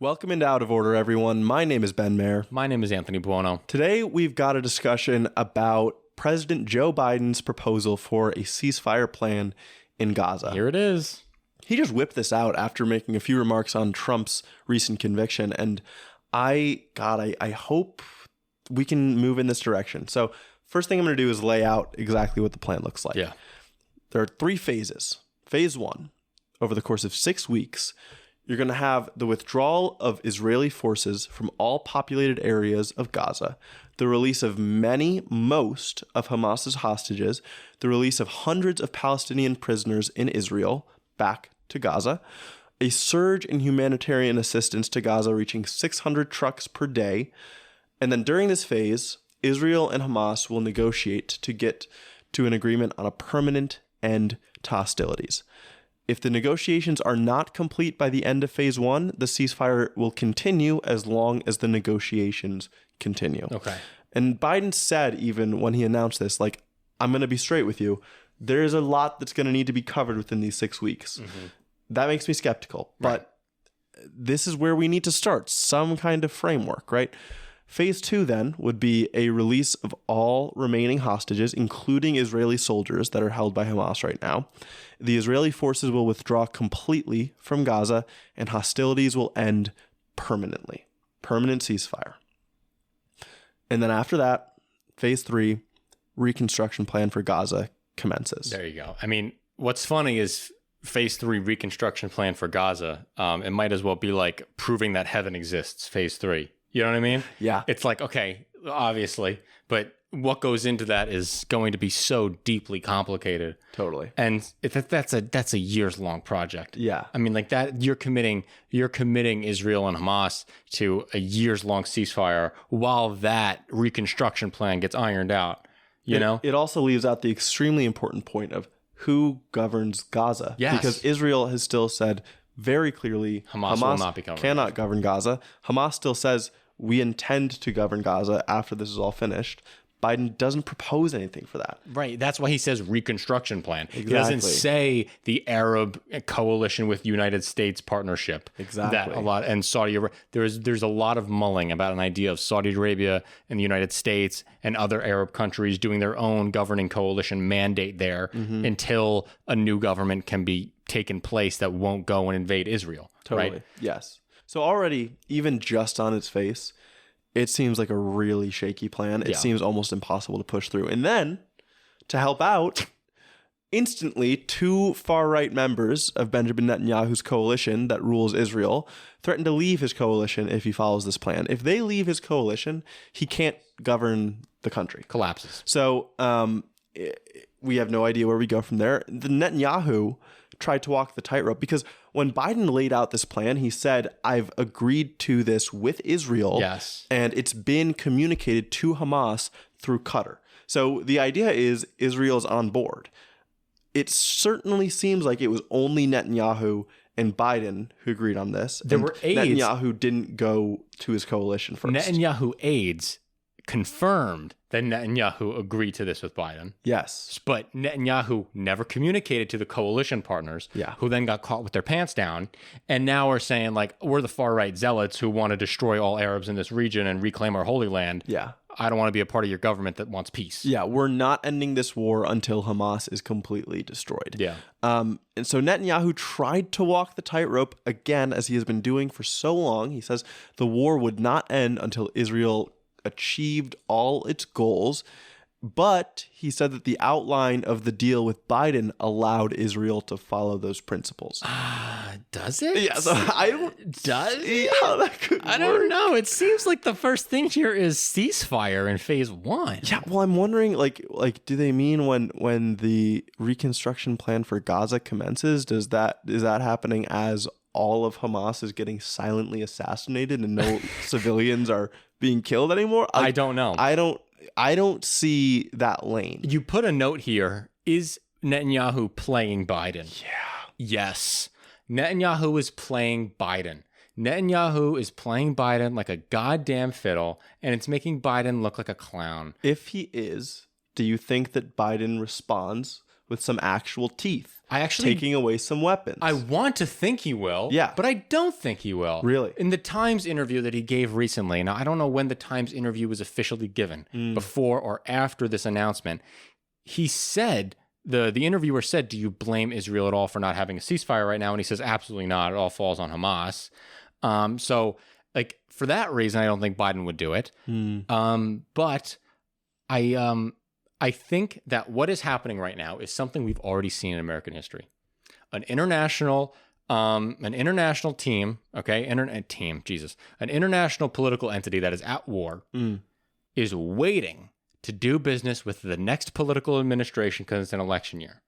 Welcome into Out of Order, everyone. My name is Ben Mayer. My name is Anthony Buono. Today, we've got a discussion about President Joe Biden's proposal for a ceasefire plan in Gaza. Here it is. He just whipped this out after making a few remarks on Trump's recent conviction, and I hope we can move in this direction. So, first thing I'm going to do is lay out exactly what the plan looks like. Yeah. There are 3 phases. Phase 1, over the course of 6 weeks, you're going to have the withdrawal of Israeli forces from all populated areas of Gaza, the release of most of Hamas's hostages, the release of hundreds of Palestinian prisoners in Israel back to Gaza, a surge in humanitarian assistance to Gaza reaching 600 trucks per day, and then during this phase, Israel and Hamas will negotiate to get to an agreement on a permanent end to hostilities. If the negotiations are not complete by the end of phase 1, the ceasefire will continue as long as the negotiations continue. Okay. And Biden said, even when he announced this, I'm going to be straight with you. There is a lot that's going to need to be covered within these 6 weeks. Mm-hmm. That makes me skeptical. Right. But this is where we need to start, some kind of framework, right? Phase 2 then would be a release of all remaining hostages, including Israeli soldiers that are held by Hamas right now. The Israeli forces will withdraw completely from Gaza and hostilities will end permanently. Permanent ceasefire. And then after that, phase 3, reconstruction plan for Gaza commences. There you go. I mean, what's funny is phase 3 reconstruction plan for Gaza. It might as well be like proving that heaven exists, phase 3. You know what I mean? Yeah. It's like, okay, obviously, but what goes into that is going to be so deeply complicated. Totally. And that's a years long project. Yeah. I mean, like that, you're committing Israel and Hamas to a years long ceasefire while that reconstruction plan gets ironed out. You know? It also leaves out the extremely important point of who governs Gaza. Yes. Because Israel has still said very clearly Hamas will not be governing cannot govern Gaza. Hamas still says we intend to govern Gaza after this is all finished. Biden doesn't propose anything for that. Right. That's why he says reconstruction plan. Exactly. He doesn't say the Arab coalition with United States partnership. Exactly. That a lot and Saudi Arabia. There's a lot of mulling about an idea of Saudi Arabia and the United States and other Arab countries doing their own governing coalition mandate there until a new government can be taken place that won't go and invade Israel. Totally. Right? Yes. So already, even just on its face, it seems like a really shaky plan. It seems almost impossible to push through. And then, to help out, instantly, 2 far-right members of Benjamin Netanyahu's coalition that rules Israel threaten to leave his coalition if he follows this plan. If they leave his coalition, he can't govern the country. Collapses. So we have no idea where we go from there. The Netanyahu tried to walk the tightrope because when Biden laid out this plan, he said, I've agreed to this with Israel. Yes. And it's been communicated to Hamas through Qatar. So the idea is Israel's on board. It certainly seems like it was only Netanyahu and Biden who agreed on this. There were aides. Netanyahu didn't go to his coalition first. Netanyahu aides confirmed that Netanyahu agreed to this with Biden. Yes. But Netanyahu never communicated to the coalition partners, who then got caught with their pants down, and now are saying, like, we're the far-right zealots who want to destroy all Arabs in this region and reclaim our Holy Land. Yeah. I don't want to be a part of your government that wants peace. Yeah, we're not ending this war until Hamas is completely destroyed. Yeah. And so Netanyahu tried to walk the tightrope again, as he has been doing for so long. He says the war would not end until Israel achieved all its goals, but he said that the outline of the deal with Biden allowed Israel to follow those principles. Does it? Yeah, so I don't see how that could work. I don't know. It seems like the first thing here is ceasefire in phase 1. Yeah, well, I'm wondering, like, do they mean when the reconstruction plan for Gaza commences? Is that happening as all of Hamas is getting silently assassinated and no civilians are being killed anymore? I don't know. I don't see that lane. You put a note here. Is Netanyahu playing Biden? Yeah. Yes. Netanyahu is playing Biden. Netanyahu is playing Biden like a goddamn fiddle, and it's making Biden look like a clown. If he is, do you think that Biden responds with some actual teeth. Actually taking away some weapons. I want to think he will. Yeah. But I don't think he will. Really? In the Times interview that he gave recently, now I don't know when the Times interview was officially given, before or after this announcement, he said, the interviewer said, do you blame Israel at all for not having a ceasefire right now? And he says, absolutely not. It all falls on Hamas. So, like, for that reason, I don't think Biden would do it. But I think that what is happening right now is something we've already seen in American history. An international team, okay, an international political entity that is at war is waiting to do business with the next political administration because it's an election year.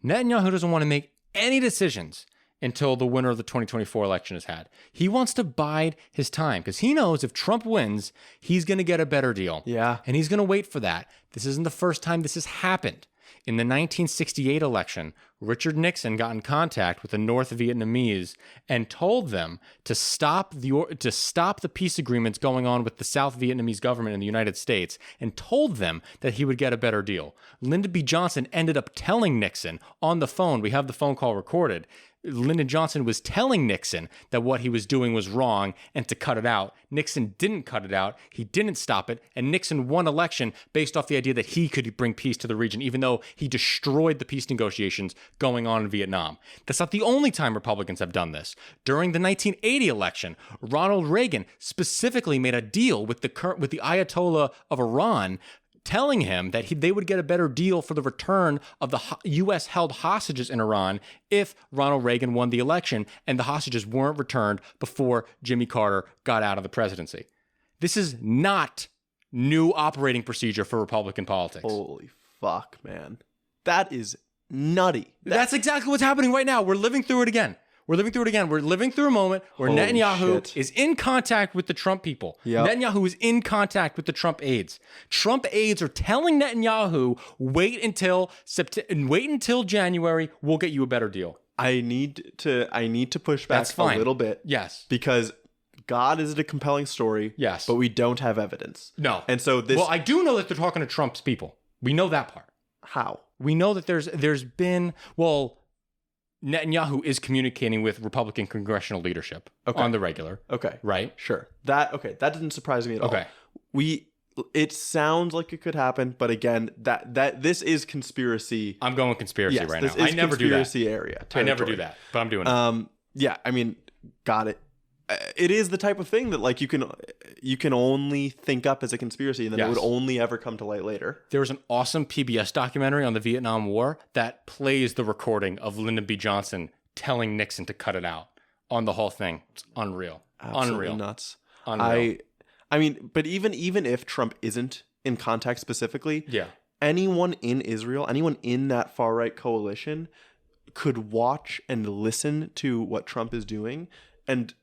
Netanyahu doesn't want to make any decisions until the winner of the 2024 election is had. He wants to bide his time because he knows if Trump wins, he's going to get a better deal. Yeah. And he's going to wait for that. This isn't the first time this has happened. In the 1968 election, Richard Nixon got in contact with the North Vietnamese and told them to stop the peace agreements going on with the South Vietnamese government in the United States, and told them that he would get a better deal. Lyndon B. Johnson ended up telling Nixon on the phone, we have the phone call recorded, Lyndon Johnson was telling Nixon that what he was doing was wrong and to cut it out. Nixon didn't cut it out. He didn't stop it. And Nixon won election based off the idea that he could bring peace to the region, even though he destroyed the peace negotiations going on in Vietnam. That's not the only time Republicans have done this. During the 1980 election, Ronald Reagan specifically made a deal with the Ayatollah of Iran, telling him that they would get a better deal for the return of the U.S. held hostages in Iran if Ronald Reagan won the election and the hostages weren't returned before Jimmy Carter got out of the presidency. This is not new operating procedure for Republican politics. Holy fuck, man. That is nutty. That's exactly what's happening right now. We're living through it again. We're living through a moment where Holy Netanyahu shit. is in contact with the Trump people. Yep. Netanyahu is in contact with the Trump aides. Trump aides are telling Netanyahu, wait until January, we'll get you a better deal. I need to push back That's fine. a little bit. Yes. Because God is a compelling story. Yes. But we don't have evidence. No. And so this. Well, I do know that they're talking to Trump's people. We know that part. How? We know that there's been, Netanyahu is communicating with Republican congressional leadership on the regular. Okay. Right? Sure. That didn't surprise me at all. Okay. It sounds like it could happen, but again, that this is conspiracy. I'm going conspiracy right now. This is I never do that. Conspiracy area. I never do that, but I'm doing it. Yeah, I mean, got it. It is the type of thing that like you can only think up as a conspiracy, and then it would only ever come to light later. There was an awesome PBS documentary on the Vietnam War that plays the recording of Lyndon B. Johnson telling Nixon to cut it out on the whole thing. It's unreal. Absolutely Unreal. Nuts. Unreal. I mean, but even if Trump isn't in contact specifically, anyone in Israel, anyone in that far right coalition could watch and listen to what Trump is doing and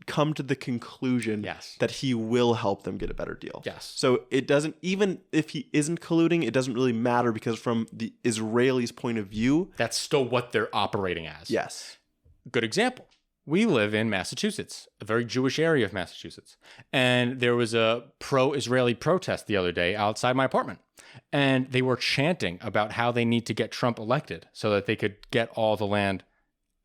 come to the conclusion that he will help them get a better deal. Yes. So it doesn't, even if he isn't colluding, it doesn't really matter because from the Israelis' point of view, that's still what they're operating as. Yes. Good example. We live in Massachusetts, a very Jewish area of Massachusetts. And there was a pro-Israeli protest the other day outside my apartment. And they were chanting about how they need to get Trump elected so that they could get all the land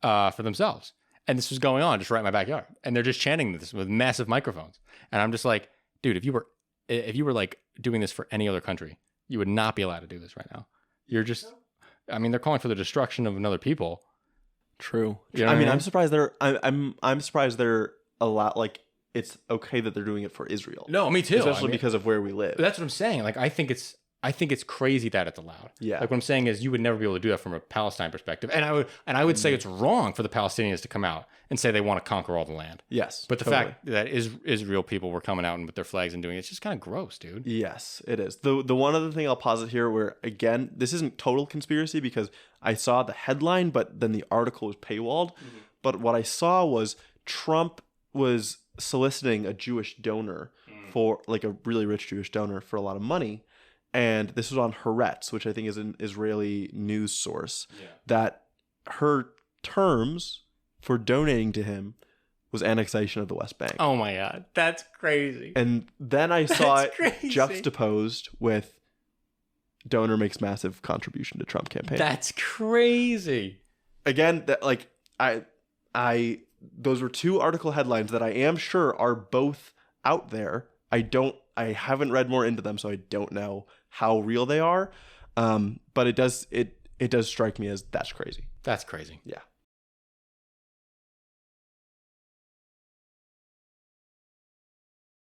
for themselves. And this was going on just right in my backyard. And they're just chanting this with massive microphones. And I'm just like, dude, if you were like doing this for any other country, you would not be allowed to do this right now. You're just, I mean, they're calling for the destruction of another people. True. You know I mean, what I I'm surprised I'm surprised they're a lot like it's okay that they're doing it for Israel. No, me too. Especially because of where we live. That's what I'm saying. Like, I think it's crazy that it's allowed. Yeah. Like, what I'm saying is you would never be able to do that from a Palestine perspective. And I would say it's wrong for the Palestinians to come out and say they want to conquer all the land. Yes. But the fact that Israel people were coming out and with their flags and doing it's just kind of gross, dude. Yes, it is. The one other thing I'll posit here where, again, this isn't total conspiracy because I saw the headline, but then the article was paywalled. Mm-hmm. But what I saw was Trump was soliciting a Jewish donor for, like a really rich Jewish donor for a lot of money. And this was on Haaretz, which I think is an Israeli news source, that her terms for donating to him was annexation of the West Bank. Oh my God. That's crazy. And then I saw it crazy. juxtaposed with donor makes massive contribution to Trump campaign. That's crazy. Again, that like I those were two article headlines that I am sure are both out there. I haven't read more into them, so I don't know how real they are. But it does strike me as that's crazy. That's crazy. Yeah.